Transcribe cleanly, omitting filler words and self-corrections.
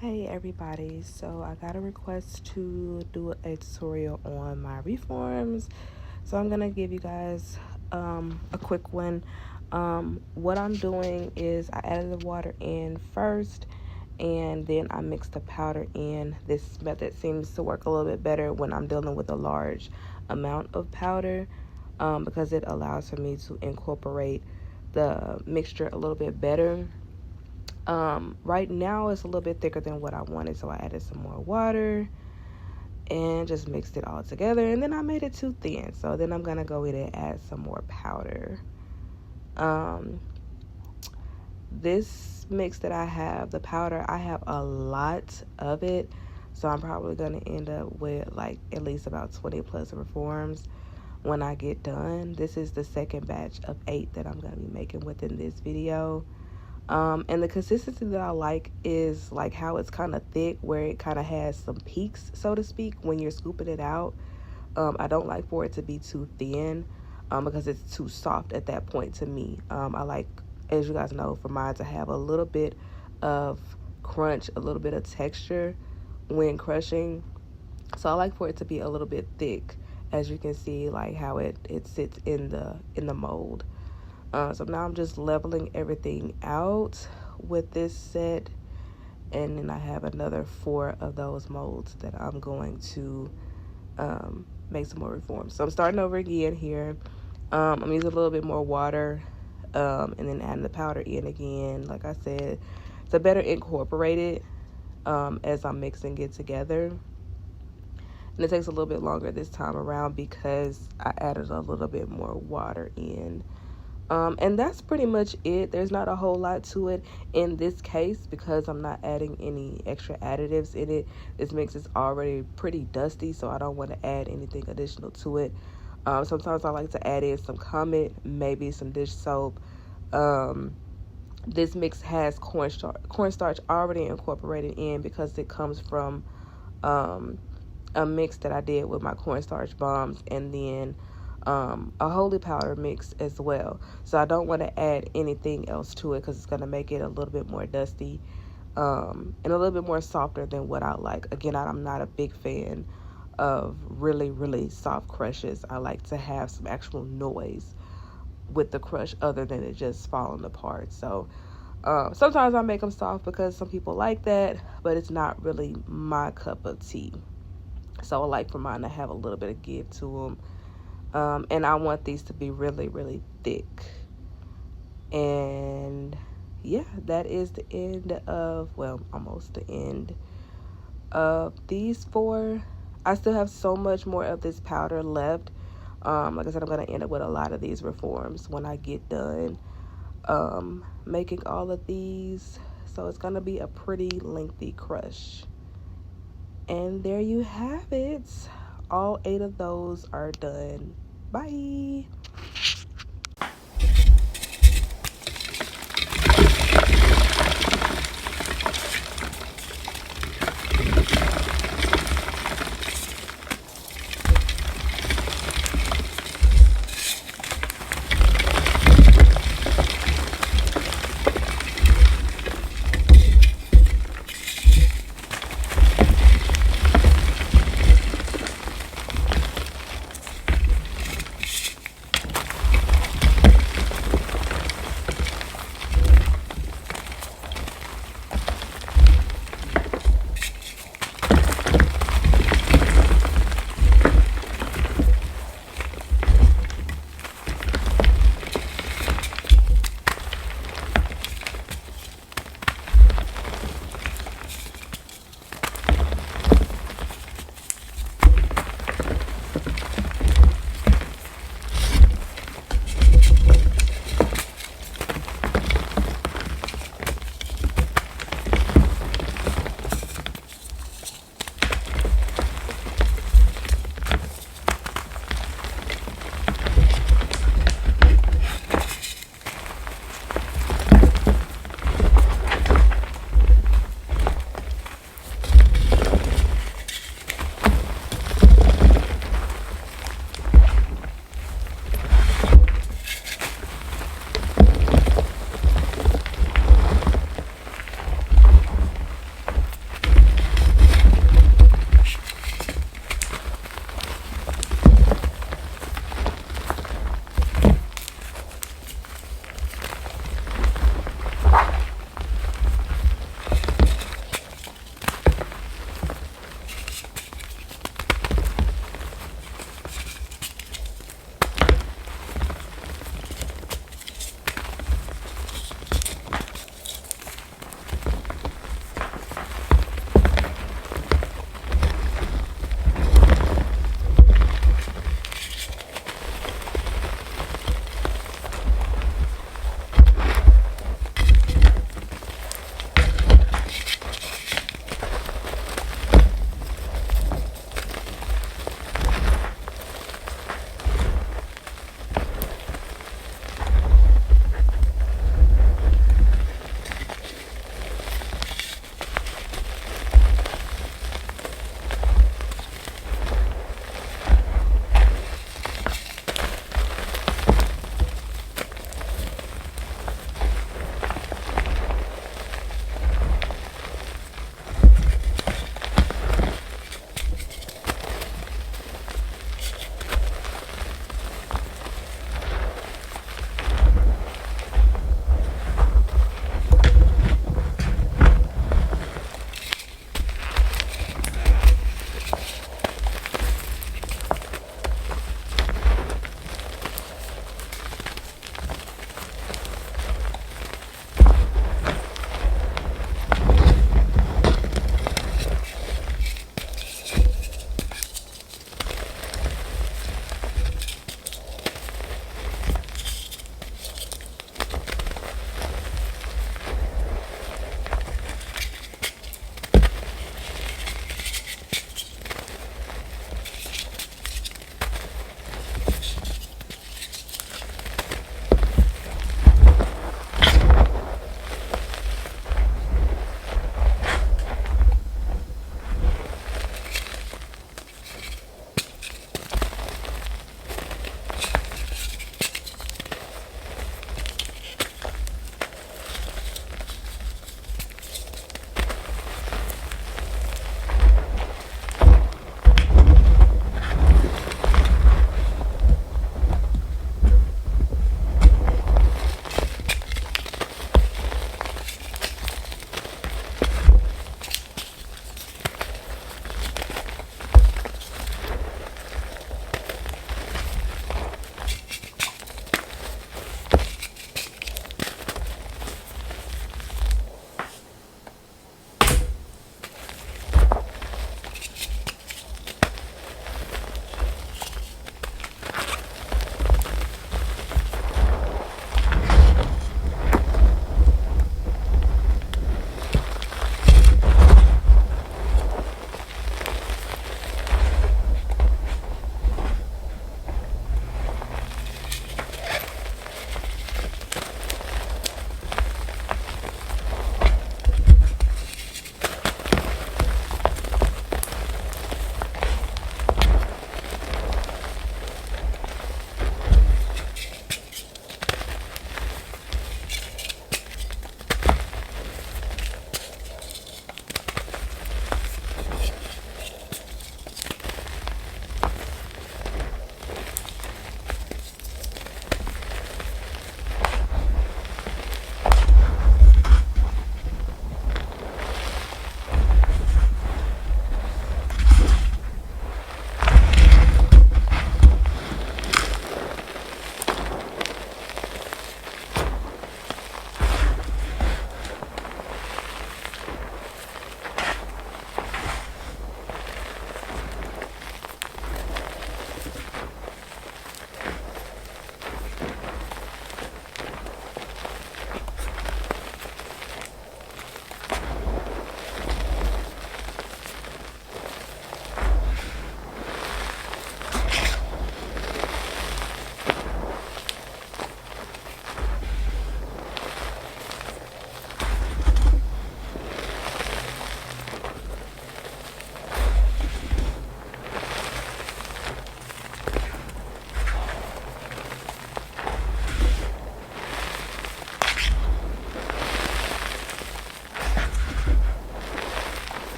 Hey everybody, so I got a request to do a tutorial on my reforms, so I'm gonna give you guys a quick one. What I'm doing is I added the water in first and then I mixed the powder in. This method seems to work a little bit better when I'm dealing with a large amount of powder, because it allows for me to incorporate the mixture a little bit better. Right now it's a little bit thicker than what I wanted, so I added some more water and just mixed it all together, and then I made it too thin, so then I'm gonna go in and add some more powder. This mix that I have, the powder, I have a lot of it, so I'm probably gonna end up with like at least about 20 plus reforms when I get done. This is the second batch of 8 that I'm gonna be making within this video. And the consistency that I like is like how it's kind of thick, where it kind of has some peaks, so to speak, when you're scooping it out. I don't like for it to be too thin, because it's too soft at that point to me. I like, as you guys know, for mine to have a little bit of crunch, a little bit of texture when crushing. So I like for it to be a little bit thick, as you can see, like how it sits in the mold. So now I'm just leveling everything out with this set, and then I have another 4 of those molds that I'm going to make some more reforms. So I'm starting over again here. I'm using a little bit more water, and then adding the powder in again, like I said, to better incorporate it as I'm mixing it together. And it takes a little bit longer this time around because I added a little bit more water in. And that's pretty much it. There's not a whole lot to it in this case because I'm not adding any extra additives in it. This mix is already pretty dusty, so I don't want to add anything additional to it. Sometimes I like to add in some Comet, maybe some dish soap. This mix has cornstarch already incorporated in because it comes from a mix that I did with my cornstarch bombs, and then a holy powder mix as well. So I don't want to add anything else to it because it's going to make it a little bit more dusty, and a little bit more softer than what I like. Again, I'm not a big fan of really soft crushes. I like to have some actual noise with the crush other than it just falling apart. So sometimes I make them soft because some people like that, but it's not really my cup of tea. So I like for mine to have a little bit of give to them. And I want these to be really thick. And yeah, that is the end of, well, almost the end of these 4. I still have so much more of this powder left. Like I said, I'm going to end up with a lot of these reforms when I get done making all of these. So it's going to be a pretty lengthy crush. And there you have it. All 8 of those are done. Bye.